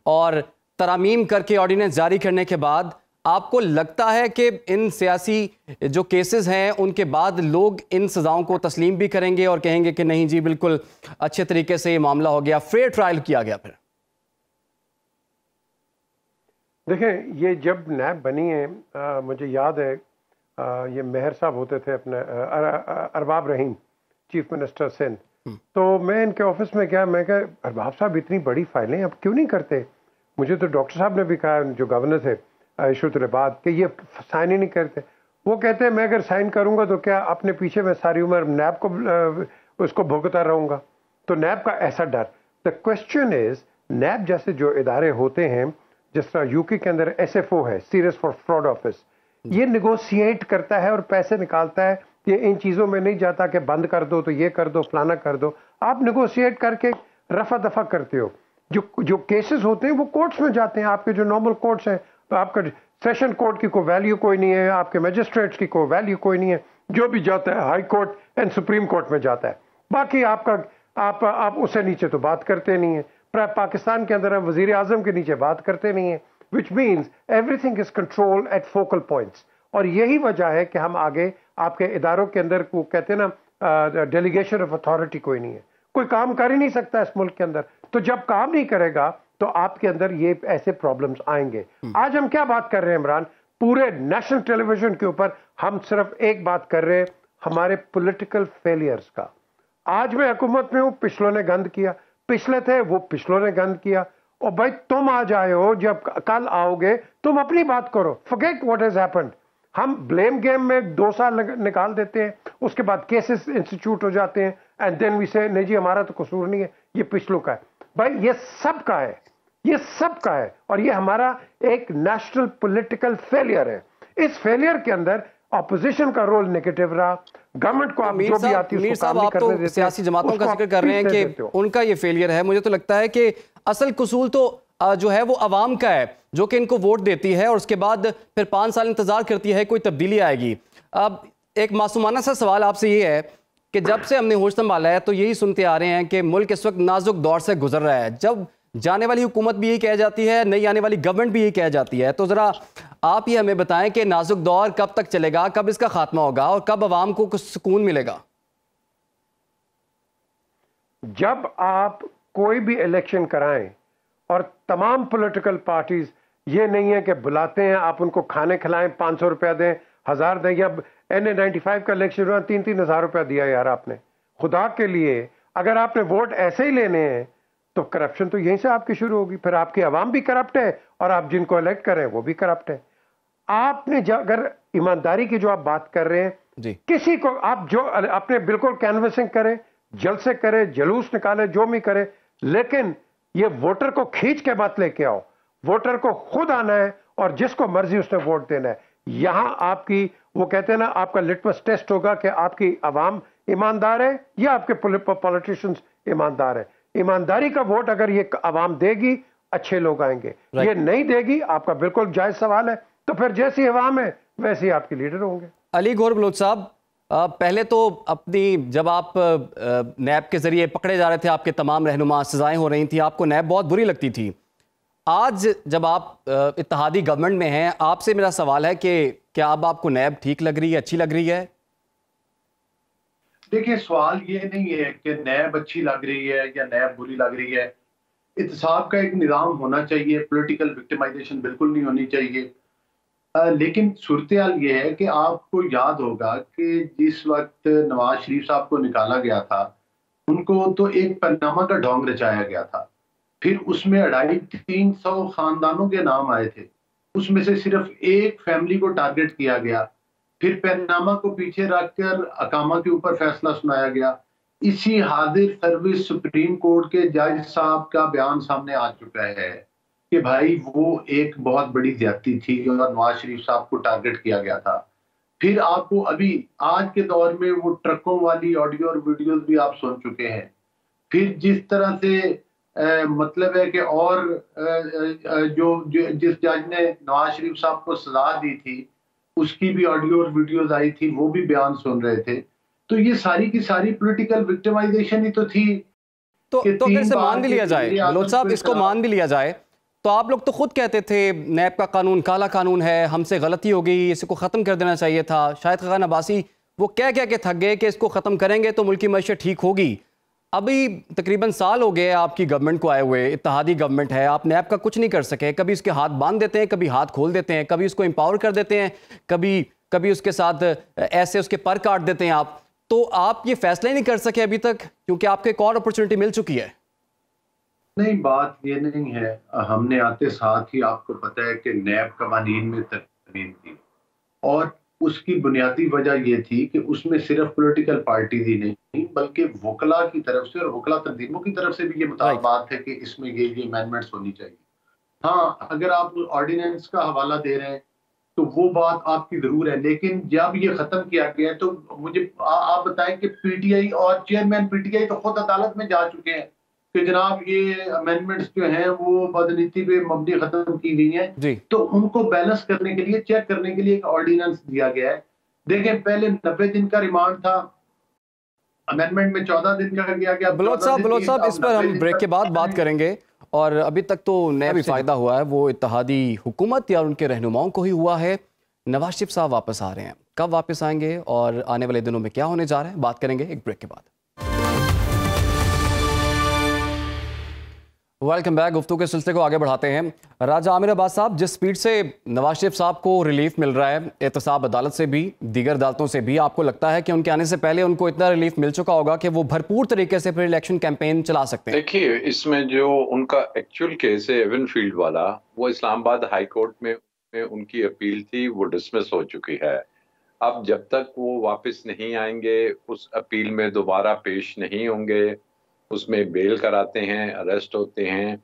اور ترامیم کر کے آرڈیننس جاری کرنے کے بعد، آپ کو لگتا ہے کہ ان سیاسی جو کیسز ہیں ان کے بعد لوگ ان سزاؤں کو تسلیم بھی کریں گے اور کہیں گے کہ نہیں جی بالکل اچھے طریقے سے یہ معاملہ ہو گیا، فیئر ٹرائل کیا گیا؟ پھر دیکھیں، یہ جب نیب بنی ہے، مجھے یاد ہے یہ مہر صاحب ہوتے تھے اپنے، ارباب رحیم چیف منسٹر سندھ، تو میں ان کے آفس میں گیا، میں کہا ارباب صاحب اتنی بڑی فائلیں اب کیوں نہیں کرتے؟ مجھے تو ڈاکٹر صاحب نے بھی کہا، جو گورنر تھے عشرت العباد، کہ یہ سائن ہی نہیں کرتے۔ وہ کہتے ہیں میں اگر سائن کروں گا تو کیا اپنے پیچھے میں ساری عمر نیب کو اس کو بھگتا رہوں گا؟ تو نیب کا ایسا ڈر۔ دا کوشچن از، نیب جیسے جو ادارے ہوتے ہیں، جس طرح یو کے اندر ایس ایف او ہے، سیریس فار فراڈ آفس، یہ نیگوسیٹ کرتا ہے اور پیسے نکالتا ہے، یہ ان چیزوں میں نہیں جاتا کہ بند کر دو تو یہ کر دو فلانا کر دو، آپ نیگوسیٹ کر کے رفع دفع کرتے ہو۔ جو کیسز ہوتے ہیں وہ کورٹس میں جاتے ہیں، آپ کے جو نارمل کورٹس ہیں، تو آپ کا سیشن کورٹ کی کوئی ویلیو کوئی نہیں ہے، آپ کے میجسٹریٹس کی کوئی ویلیو کوئی نہیں ہے، جو بھی جاتا ہے high court and supreme court میں جاتا ہے، باقی آپ اس سے نیچے تو بات کرتے نہیں ہیں۔ پاکستان کے اندر ہم وزیر اعظم کے نیچے بات کرتے نہیں ہیں، which means everything is controlled at focal points، اور یہی وجہ ہے کہ ہم آگے آپ کے اداروں کے اندر کو کہتے ہیں نا ڈیلیگیشن آف اتھارٹی کوئی نہیں ہے، کوئی کام کر ہی نہیں سکتا اس ملک کے اندر، تو جب کام نہیں کرے گا تو آپ کے اندر یہ ایسے پرابلمز آئیں گے۔ آج ہم کیا بات کر رہے ہیں عمران؟ پورے نیشنل ٹیلی ویژن کے اوپر ہم صرف ایک بات کر رہے ہیں، ہمارے پولیٹیکل فیلیئرز کا۔ آج میں حکومت میں ہوں، پچھلوں نے گند کیا، پچھلے تھے وہ پچھلوں نے گند کیا، اور بھائی تم آج آئے ہو، جب کل آؤ گے تم اپنی بات کرو، forget what has happened۔ ہم بلیم گیم میں 2 سال نکال دیتے ہیں، اس کے بعد کیسز انسٹیٹیوٹ ہو جاتے ہیں، اینڈ دین وی سے نہیں جی ہمارا تو قصور نہیں ہے، یہ پچھلوں کا ہے۔ بھائی یہ سب کا ہے، یہ سب کا ہے، اور یہ ہمارا ایک نیشنل پولیٹیکل فیلئر ہے۔ اس فیلئر کے اندر اپوزیشن کا رول نیگیٹو رہا، گورنمنٹ کو آپ جو بھی آتی ہے اس کو کام نہیں کرنے دیتے۔ سیاسی جماعتوں کا ذکر کر رہے ہیں کہ ان کا یہ فیلئر ہے، مجھے تو لگتا ہے کہ اصل قصور تو جو ہے وہ عوام کا ہے، جو کہ ان کو ووٹ دیتی ہے اور اس کے بعد پھر 5 سال انتظار کرتی ہے کوئی تبدیلی آئے گی۔ اب ایک معصومانہ سا سوال آپ سے یہ ہے کہ جب سے ہم نے ہوش سنبھالا ہے تو یہی سنتے آ رہے ہیں کہ ملک اس وقت نازک دور سے گزر رہا ہے، جب جانے والی حکومت بھی یہی کہہ جاتی ہے، نئی آنے والی گورنمنٹ بھی یہی کہہ جاتی ہے، تو ذرا آپ ہی ہمیں بتائیں کہ نازک دور کب تک چلے گا، کب اس کا خاتمہ ہوگا اور کب عوام کو کچھ سکون ملے گا؟ جب آپ کوئی بھی الیکشن کرائیں اور تمام پولیٹیکل پارٹیز یہ نہیں ہے کہ بلاتے ہیں آپ ان کو کھانے کھلائیں، 500 روپیہ دیں، 1000 دیں، یا NA95 کا الیکشن ہوا 3-3 ہزار روپیہ دیا یار آپ نے، خدا کے لیے اگر آپ نے ووٹ ایسے ہی لینے ہیں تو کرپشن تو یہیں سے آپ کی شروع ہوگی، پھر آپ کی عوام بھی کرپٹ ہے اور آپ جن کو الیکٹ کریں وہ بھی کرپٹ ہے۔ آپ نے اگر ایمانداری کی جو آپ بات کر رہے ہیں جی، کسی کو آپ جو اپنے بالکل کینوسنگ کریں، جلسے کرے، جلوس نکالے، جو بھی کرے، لیکن یہ ووٹر کو کھینچ کے مت لے کے آؤ، ووٹر کو خود آنا ہے اور جس کو مرضی اس نے ووٹ دینا ہے۔ یہاں آپ کی وہ کہتے ہیں نا آپ کا لٹمس ٹیسٹ ہوگا کہ آپ کی عوام ایماندار ہے یا آپ کے پولیٹیشنز ایماندار ہیں۔ ایمانداری کا ووٹ اگر یہ عوام دے گی اچھے لوگ آئیں گے، یہ نہیں دے گی، آپ کا بالکل جائز سوال ہے، تو پھر جیسی عوام ہے ویسے ہی آپ کے لیڈر ہوں گے۔ علی گور بلوچ صاحب، پہلے تو اپنی جب آپ نیب کے ذریعے پکڑے جا رہے تھے، آپ کے تمام رہنما سزائیں ہو رہی تھیں، آپ کو نیب بہت بری لگتی تھی۔ آج جب آپ اتحادی گورنمنٹ میں ہیں، آپ سے میرا سوال ہے کہ کیا اب آپ کو نیب ٹھیک لگ رہی ہے، اچھی لگ رہی ہے؟ دیکھیں، سوال یہ نہیں ہے کہ نیب اچھی لگ رہی ہے یا نیب بری لگ رہی ہے۔ احتساب کا ایک نظام ہونا چاہیے، پولیٹیکل وکٹمائزیشن بالکل نہیں ہونی چاہیے۔ لیکن صورتحال یہ ہے کہ آپ کو یاد ہوگا کہ جس وقت نواز شریف صاحب کو نکالا گیا تھا، ان کو تو ایک پیناما کا ڈھونگ رچایا گیا تھا، پھر اس میں 250-300 خاندانوں کے نام آئے تھے، اس میں سے صرف ایک فیملی کو ٹارگٹ کیا گیا، پھر پیناما کو پیچھے رکھ کر اقامہ کے اوپر فیصلہ سنایا گیا۔ اسی حاضر سروس سپریم کورٹ کے جج صاحب کا بیان سامنے آ چکا ہے کہ بھائی وہ ایک بہت بڑی زیادتی تھی اور نواز شریف صاحب کو ٹارگٹ کیا گیا تھا۔ پھر آپ کو ابھی آج کے دور میں وہ ٹرکوں والی آڈیو اور ویڈیوز بھی آپ سن چکے ہیں۔ پھر جس طرح سے مطلب ہے کہ اور جس جج نے نواز شریف صاحب کو سزا دی تھی اس کی بھی آڈیو اور ویڈیوز آئی تھی، وہ بھی بیان سن رہے تھے۔ تو یہ ساری کی ساری پولیٹیکل وکٹمائزیشن ہی تو تھی۔ تو پھر سے مان بھی لیا جائے بلوچ صاحب، اس کو مان بھی لیا جائے تو آپ لوگ تو خود کہتے تھے نیب کا قانون کالا قانون ہے, ہم سے غلطی ہو گئی, اس کو ختم کر دینا چاہیے تھا. شاہد خاقان عباسی وہ کہہ کے تھک گئے کہ اس کو ختم کریں گے تو ملکی معیشت ٹھیک ہوگی. ابھی تقریباً سال ہو گئے آپ کی گورنمنٹ کو آئے ہوئے, اتحادی گورنمنٹ ہے, آپ نیب کا کچھ نہیں کر سکے. کبھی اس کے ہاتھ باندھ دیتے ہیں, کبھی ہاتھ کھول دیتے ہیں, کبھی اس کو امپاور کر دیتے ہیں, کبھی اس کے ساتھ ایسے اس کے پر کاٹ دیتے ہیں آپ. تو آپ یہ فیصلہ ہی نہیں کر سکے ابھی تک, کیونکہ آپ کو ایک اور اپرچونٹی مل چکی ہے. نہیں, بات یہ نہیں ہے. ہم نے آتے ساتھ ہی آپ کو پتہ ہے کہ نیب قوانین میں ترمیم کی, اور اس کی بنیادی وجہ یہ تھی کہ اس میں صرف پولیٹیکل پارٹیز ہی نہیں بلکہ وکلاء کی طرف سے اور وکلاء تنظیموں کی طرف سے بھی یہ مطالبات ہے کہ اس میں یہ امینڈمنٹس ہونی چاہیے. ہاں, اگر آپ آرڈیننس کا حوالہ دے رہے ہیں تو وہ بات آپ کی ضرور ہے, لیکن جب یہ ختم کیا گیا تو مجھے آپ بتائیں کہ پی ٹی آئی اور چیئرمین پی ٹی آئی تو خود عدالت میں جا چکے ہیں کہ جناب یہ امینڈمنٹس جو ہیں وہ بدنیتی پہ مبنی ختم کی گئی ہیں. تو ان کو بیلنس کرنے کے لیے, چیک کرنے کے لیے ایک آرڈیننس دیا گیا ہے. دیکھیں, پہلے 90 دن کا ریمانڈ تھا, امینڈمنٹ میں 14 دن کا کیا گیا. بلوچ صاحب اس پر ہم بریک کے بعد بات کریں گے. اور ابھی تک تو نیا بھی فائدہ ہوا ہے وہ اتحادی حکومت یا ان کے رہنماؤں کو ہی ہوا ہے. نواز شریف صاحب واپس آ رہے ہیں, کب واپس آئیں گے اور آنے والے دنوں میں کیا ہونے جا رہا ہے, بات کریں گے ایک بریک کے بعد. Welcome back. گفتگو کے سلسلے کو آگے بڑھاتے ہیں. راجہ عامر عباس صاحب, جس سپیڈ سے نواز شریف صاحب کو ریلیف مل رہا ہے احتساب عدالت سے بھی, دیگر عدالتوں سے بھی, آپ کو لگتا ہے کہ ان کے آنے سے پہلے ان کو اتنا ریلیف مل چکا ہوگا کہ وہ بھرپور طریقے سے پھر الیکشن کیمپین چلا سکتے ہیں؟ دیکھیے, اس میں جو ان کا ایکچوئل کیس ہے ایون فیلڈ والا, وہ اسلام آباد ہائی کورٹ میں ان کی اپیل تھی, وہ ڈسمس ہو چکی ہے. اب جب تک وہ واپس نہیں آئیں گے, اس اپیل میں دوبارہ پیش نہیں ہوں گے, اس میں بیل کراتے ہیں, اریسٹ ہوتے ہیں,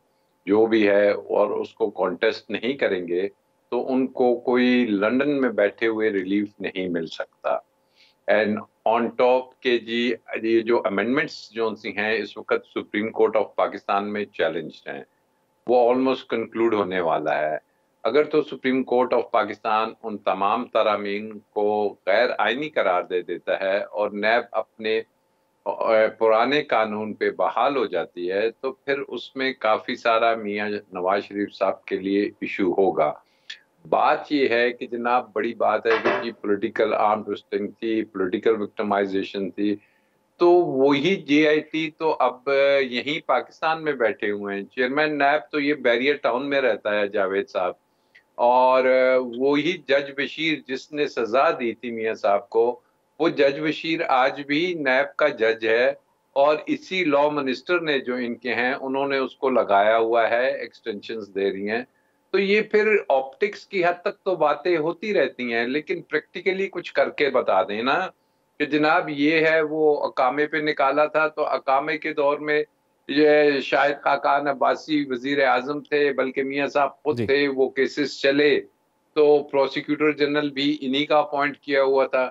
جو بھی ہے, اور اس کو کانٹیسٹ نہیں کریں گے تو ان کو کوئی لندن میں بیٹھے ہوئے ریلیف نہیں مل سکتا. اینڈ آن ٹاپ کے جی یہ جو امینڈمنٹس جو ہیں اس وقت سپریم کورٹ آف پاکستان میں چیلنجڈ ہیں, وہ آلموسٹ کنکلوڈ ہونے والا ہے. اگر تو سپریم کورٹ آف پاکستان ان تمام ترامین کو غیر آئینی قرار دے دیتا ہے اور نیب اپنے پرانے قانون پہ بحال ہو جاتی ہے, تو پھر اس میں کافی سارا میاں نواز شریف صاحب کے لیے ایشو ہوگا. بات یہ ہے کہ جناب بڑی بات ہے کہ پولیٹیکل آرم ٹوئسٹنگ تھی, پولیٹیکل وکٹمائزیشن تھی, تو وہی جے آئی ٹی تو اب یہیں پاکستان میں بیٹھے ہوئے ہیں. چیئرمین نیب تو یہ بیریئر ٹاؤن میں رہتا ہے جاوید صاحب, اور وہی جج بشیر جس نے سزا دی تھی میاں صاحب کو, وہ جج بشیر آج بھی نیب کا جج ہے, اور اسی لا منسٹر نے جو ان کے ہیں انہوں نے اس کو لگایا ہوا ہے, ایکسٹینشنز دے رہی ہیں. تو یہ پھر آپٹکس کی حد تک تو باتیں ہوتی رہتی ہیں, لیکن پریکٹیکلی کچھ کر کے بتا دیں نا کہ جناب یہ ہے, وہ اقامے پہ نکالا تھا تو اقامے کے دور میں یہ شاہد خاقان عباسی وزیر اعظم تھے, بلکہ میاں صاحب خود تھے, وہ کیسز چلے تو پروسیکیوٹر جنرل بھی انہی کا اپوائنٹ کیا ہوا تھا.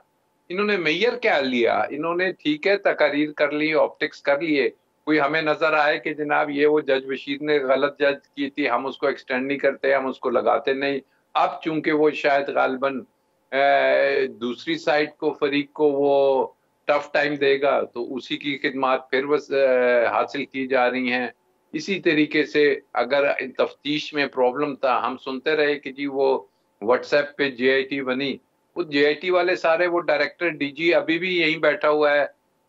انہوں نے میئر کیا لیا, انہوں نے ٹھیک ہے تقاریر کر لی, آپٹکس کر لیے, کوئی ہمیں نظر آئے کہ جناب یہ وہ جج بشیر نے غلط جج کی تھی, ہم اس کو ایکسٹینڈ نہیں کرتے, ہم اس کو لگاتے نہیں. اب چونکہ وہ شاید غالباً دوسری سائڈ کو فریق کو وہ ٹف ٹائم دے گا, تو اسی کی خدمات پھر حاصل کی جا رہی ہیں. اسی طریقے سے اگر تفتیش میں پرابلم تھا, ہم سنتے رہے کہ جی وہ واٹس ایپ پہ جے آئی ٹی بنی, وہ جے آئی ٹی والے سارے, وہ ڈائریکٹر ڈی جی ابھی بھی یہیں بیٹھا ہوا ہے,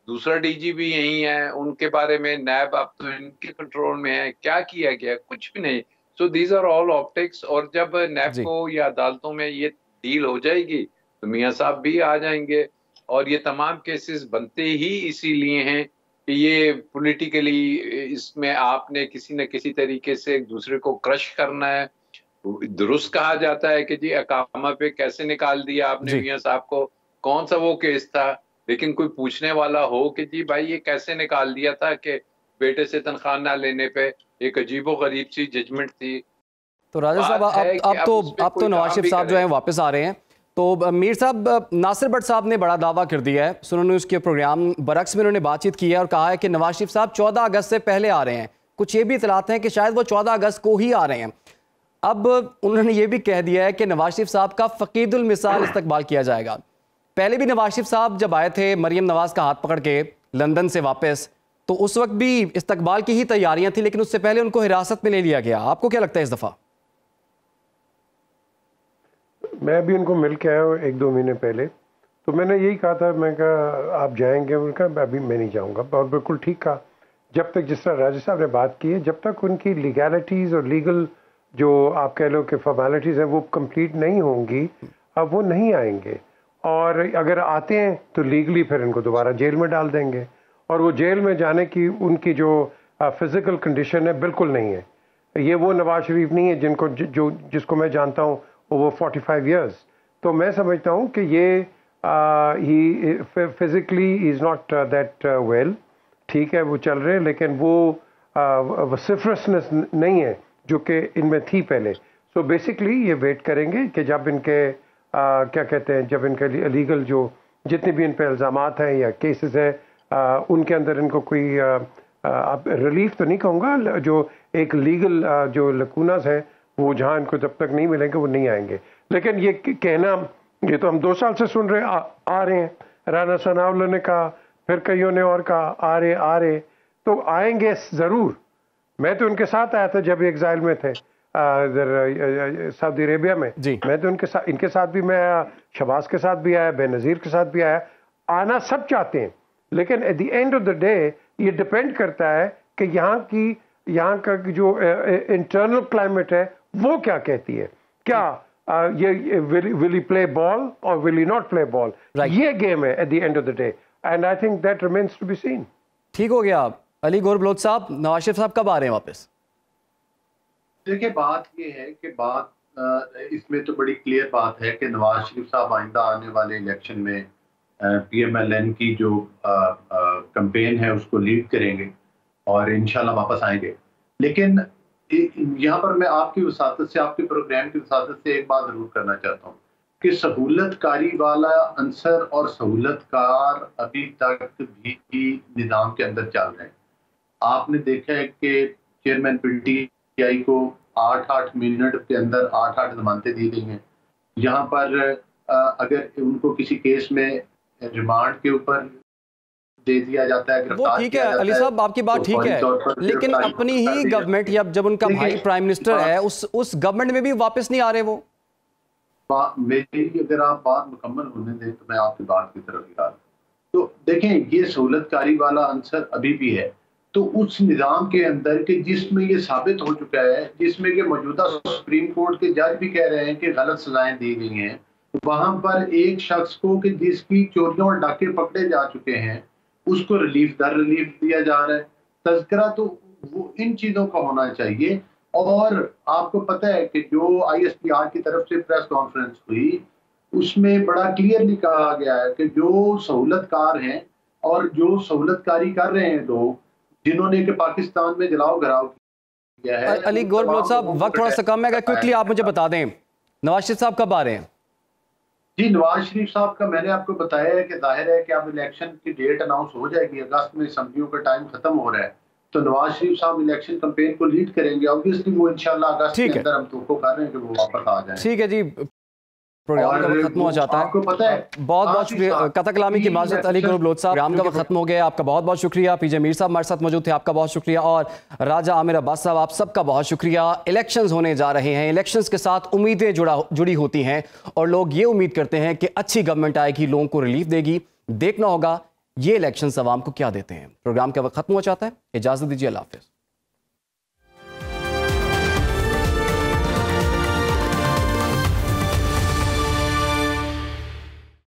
دوسرا ڈی جی بھی یہیں ہے, ان کے بارے میں نیب اب تو ان کے کنٹرول میں ہے. کیا کیا گیا؟ کچھ بھی نہیں. So these are all optics. اور جب نیب کو یا عدالتوں میں یہ ڈیل ہو جائے گی تو میاں صاحب بھی آ جائیں گے, اور یہ تمام کیسز بنتے ہی اسی لیے ہیں کہ یہ پولیٹیکلی اس میں آپ نے کسی نہ کسی طریقے سے ایک دوسرے کو کرش کرنا ہے. درست کہا جاتا ہے کہ جی اقامہ پہ کیسے نکال دیا آپ نے میاں صاحب کو, کون سا وہ کیس تھا, لیکن کوئی پوچھنے والا ہو کہ جی بھائی یہ کیسے نکال دیا تھا کہ بیٹے سے تنخواہ نہ لینے پہ ایک عجیب و غریب سی ججمنٹ تھی. تو راجہ صاحب اب تو نواز شریف صاحب جو ہیں واپس آ رہے ہیں, تو میر صاحب ناصر بٹ صاحب نے بڑا دعویٰ کر دیا ہے سنو نیوز کے پروگرام برعکس میں, انہوں نے بات چیت کی ہے اور کہا ہے کہ نواز شریف صاحب 14 اگست سے پہلے آ رہے ہیں. کچھ یہ بھی اطلاعات ہیں کہ شاید وہ 14 اگست کو ہی آ رہے ہیں. اب انہوں نے یہ بھی کہہ دیا ہے کہ نواز شریف صاحب کا فقید المثال استقبال کیا جائے گا. پہلے بھی نواز شریف صاحب جب آئے تھے مریم نواز کا ہاتھ پکڑ کے لندن سے واپس, تو اس وقت بھی استقبال کی ہی تیاریاں تھیں، لیکن اس سے پہلے ان کو حراست میں لے لیا گیا. آپ کو کیا لگتا ہے اس دفعہ؟ میں بھی ان کو مل کے آیا ہوں 1-2 مہینے پہلے، تو میں نے یہی کہا تھا، میں کہا آپ جائیں گے؟ انہوں نے کہا ابھی میں نہیں جاؤں گا. اور بالکل ٹھیک کہا. جب تک، جس طرح راجہ صاحب نے بات کی ہے، جب تک ان کی لیگیلٹیز اور لیگل جو آپ کہہ لو کہ فارمیلٹیز ہیں وہ کمپلیٹ نہیں ہوں گی، اب وہ نہیں آئیں گے. اور اگر آتے ہیں تو لیگلی پھر ان کو دوبارہ جیل میں ڈال دیں گے. اور وہ جیل میں جانے کی ان کی جو فزیکل کنڈیشن ہے بالکل نہیں ہے. یہ وہ نواز شریف نہیں ہے جس کو میں جانتا ہوں وہ 45 ایئرس. تو میں سمجھتا ہوں کہ یہ physically is not that well. ٹھیک ہے وہ چل رہے ہیں، لیکن وہ وسیفرسنس نہیں ہے جو کہ ان میں تھی پہلے. سو بیسکلی یہ ویٹ کریں گے کہ جب ان کے کیا کہتے ہیں، جب ان کے لیگل جو جتنے بھی ان پہ الزامات ہیں یا کیسز ہیں، ان کے اندر ان کو کوئی ریلیف تو نہیں کہوں گا، جو ایک لیگل جو لکوناز ہیں وہ جہاں ان کو جب تک نہیں ملیں گے وہ نہیں آئیں گے. لیکن یہ کہنا، یہ تو ہم 2 سال سے سن رہے آ رہے ہیں. رانا ثناء اللہ نے کہا، پھر کئیوں نے اور کہا آ رہے تو آئیں گے ضرور. میں تو ان کے ساتھ آیا تھا جب ایگزائل میں تھے سعودی عربیہ میں. میں تو ان کے ساتھ بھی میں آیا، شہباز کے ساتھ بھی آیا، بے نظیر کے ساتھ بھی آیا. آنا سب چاہتے ہیں، لیکن at the end of the day یہ ڈپینڈ کرتا ہے کہ یہاں کا جو انٹرنل کلائمیٹ ہے وہ کیا کہتی ہے. کیا یہ ول ہی پلے بال اور ول ہی ناٹ پلے بال، یہ گیم ہے at the end of the day. And I think that remains to be seen. ٹھیک ہو گیا. علی گور بلوچ صاحب، نواز شریف صاحب کب آ رہے ہیں واپس؟ دیکھیں بات یہ ہے کہ اس میں تو بڑی کلیئر بات ہے کہ نواز شریف صاحب آئندہ آنے والے الیکشن میں پی ایم ایل این کی جو کمپین ہے اس کو لیڈ کریں گے اور انشاءاللہ واپس آئیں گے. لیکن یہاں پر میں آپ کی وساطت سے، آپ کے پروگرام کی وساطت سے ایک بات ضرور کرنا چاہتا ہوں کہ سہولت کاری والا عنصر اور سہولت کار ابھی تک بھی نظام کے اندر چل رہے ہیں. آپ نے دیکھا ہے کہ چیئرمین پی ٹی آئی کو 8 منٹ کے اندر 8 ضمانتیں دی گئی ہیں. یہاں پر اگر ان کو کسی کیس میں ریمانڈ کے اوپر دے دیا جاتا ہے، وہ ٹھیک ہے علی صاحب، آپ کی بات ٹھیک ہے، لیکن اپنی ہی گورنمنٹ یا جب ان کا بھائی پرائم منسٹر ہے اس گورنمنٹ میں بھی واپس نہیں آ رہے وہ. میری اگر آپ بات مکمل ہونے دیں تو میں آپ کی بات کی طرف آ رہا ہوں. تو دیکھیں یہ سہولت کاری والا عنصر ابھی بھی ہے. تو اس نظام کے اندر کہ جس میں یہ ثابت ہو چکا ہے، جس میں کہ موجودہ سپریم کورٹ کے جج بھی کہہ رہے ہیں کہ غلط سزائیں دی گئی ہیں، وہاں پر ایک شخص کو کہ جس کی چوریوں اور ڈاکے پکڑے جا چکے ہیں اس کو ریلیف دیا جا رہا ہے. تذکرہ تو وہ ان چیزوں کا ہونا چاہیے. اور آپ کو پتہ ہے کہ جو آئی ایس پی آر کی طرف سے پریس کانفرنس ہوئی اس میں بڑا کلیئرلی کہا گیا ہے کہ جو سہولت کار ہیں اور جو سہولت کاری کر رہے ہیں لوگ جنہوں نے کہ پاکستان میں جلاؤ گھراؤ کیا ہے. علی گور بلوچ صاحب، وقت تھوڑا سا کم ہے، اگر کوئکلی آپ مجھے بتا دیں نواز شریف صاحب کب آ رہے ہیں؟ جی نواز شریف صاحب کا میں نے آپ کو بتایا ہے کہ ظاہر ہے کہ اب الیکشن کی ڈیٹ اناؤنس ہو جائے گی. اگست میں اسمبلیوں کا ٹائم ختم ہو رہا ہے، تو نواز شریف صاحب الیکشن کمپین کو لیڈ کریں گے. اوبویسلی وہ انشاءاللہ اگست کے اندر ہم توقع کر رہے ہیں کہ وہ واپس آ جائیں. ٹھیک ہے جی، پروگرام کا وقت ختم ہو جاتا ہے. بہت بہت شکریہ قطع کلامی کی معذرت علی گور بلوچ صاحب. پروگرام کا وقت ختم ہو گیا. آپ کا بہت بہت شکریہ. پی جے میر صاحب ہمارے ساتھ موجود تھے، آپ کا بہت شکریہ. اور راجہ عامر عباس صاحب، آپ سب کا بہت شکریہ. الیکشنز ہونے جا رہے ہیں، الیکشنز کے ساتھ امیدیں جڑی ہوتی ہیں اور لوگ یہ امید کرتے ہیں کہ اچھی گورنمنٹ آئے گی، لوگوں کو ریلیف دے گی. دیکھنا ہوگا یہ الیکشنز عوام کو کیا دیتے ہیں. پروگرام کا وقت ختم ہو جاتا ہے. اجازت دیجیے، اللہ حافظ.